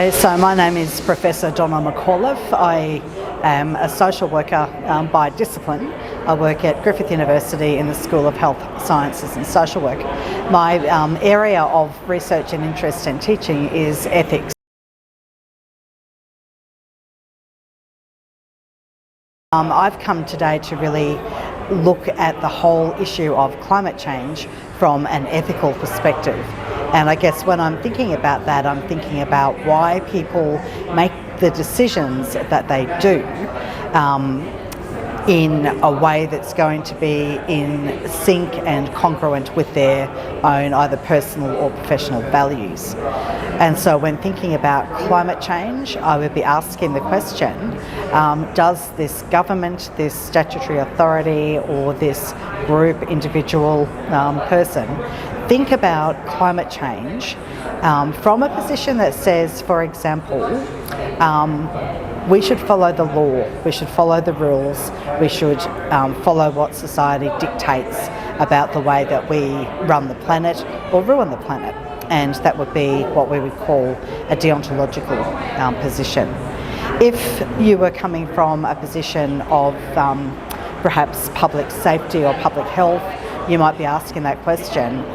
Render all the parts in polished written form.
Hi, so my name is Professor Donna McAuliffe. I am a social worker by discipline. I work at Griffith University in the School of Health Sciences and Social Work. My area of research and interest and teaching is ethics. I've come today to really look at the whole issue of climate change from an ethical perspective. And I guess when I'm thinking about that, I'm thinking about why people make the decisions that they do in a way that's going to be in sync and congruent with their own either personal or professional values. And so when thinking about climate change, I would be asking the question, does this government, this statutory authority, or this group, individual person think about climate change from a position that says, for example, we should follow the law, we should follow the rules, we should follow what society dictates about the way that we run the planet or ruin the planet. And that would be what we would call a deontological position. If you were coming from a position of perhaps public safety or public health, you might be asking that question,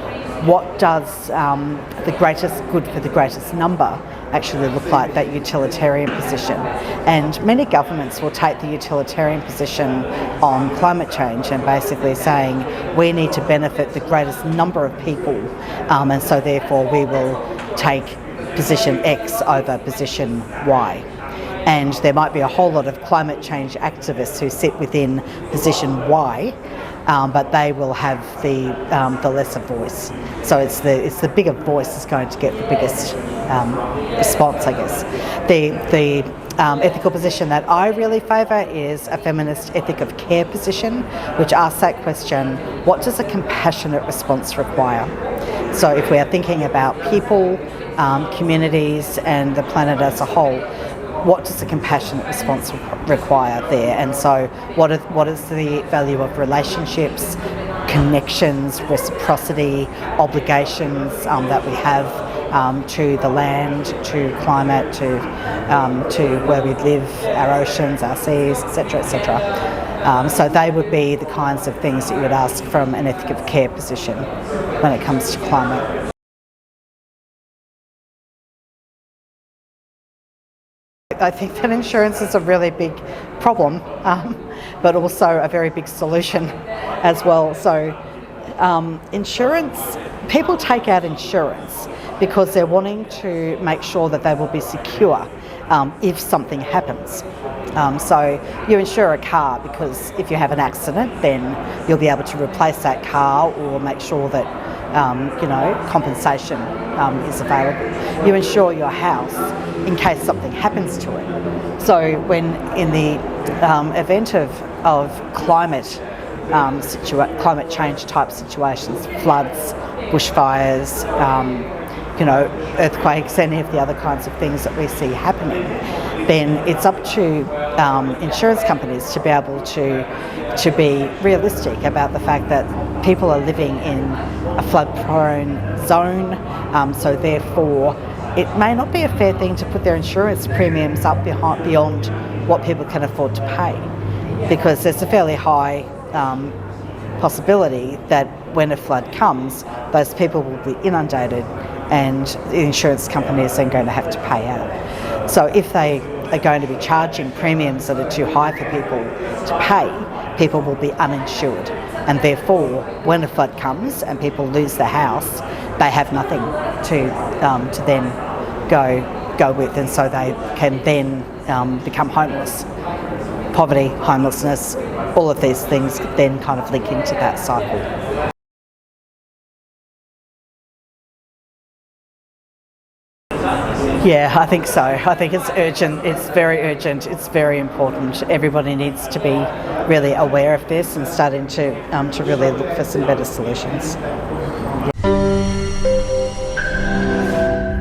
what does the greatest good for the greatest number actually look like, that utilitarian position? And many governments will take the utilitarian position on climate change and basically saying we need to benefit the greatest number of people, and so therefore we will take position X over position Y. And there might be a whole lot of climate change activists who sit within position Y, but they will have the lesser voice. So it's the bigger voice that's going to get the biggest response, I guess. The ethical position that I really favour is a feminist ethic of care position, which asks that question, what does a compassionate response require? So if we are thinking about people, communities and the planet as a whole, what does a compassionate response require there? And so what is the value of relationships, connections, reciprocity, obligations that we have to the land, to climate, to where we live, our oceans, our seas, etc., etc. So they would be the kinds of things that you would ask from an ethic of care position when it comes to climate. I think that insurance is a really big problem, but also a very big solution as well. So insurance, people take out insurance because they're wanting to make sure that they will be secure if something happens. So you insure a car because if you have an accident, then you'll be able to replace that car or make sure that compensation is available. You insure your house in case something happens to it. So when in the event of climate change type situations, floods, bushfires, earthquakes, any of the other kinds of things that we see happening, then it's up to insurance companies to be able to be realistic about the fact that people are living in a flood-prone zone, so therefore it may not be a fair thing to put their insurance premiums up beyond what people can afford to pay, because there's a fairly high possibility that when a flood comes, those people will be inundated and the insurance company is then going to have to pay out. So if they are going to be charging premiums that are too high for people to pay, people will be uninsured. And therefore, when a flood comes and people lose their house, they have nothing to then go with, and so they can then become homeless. Poverty, homelessness, all of these things then kind of link into that cycle. Yeah, I think so. I think it's urgent. It's very urgent. It's very important. Everybody needs to be really aware of this and starting to really look for some better solutions.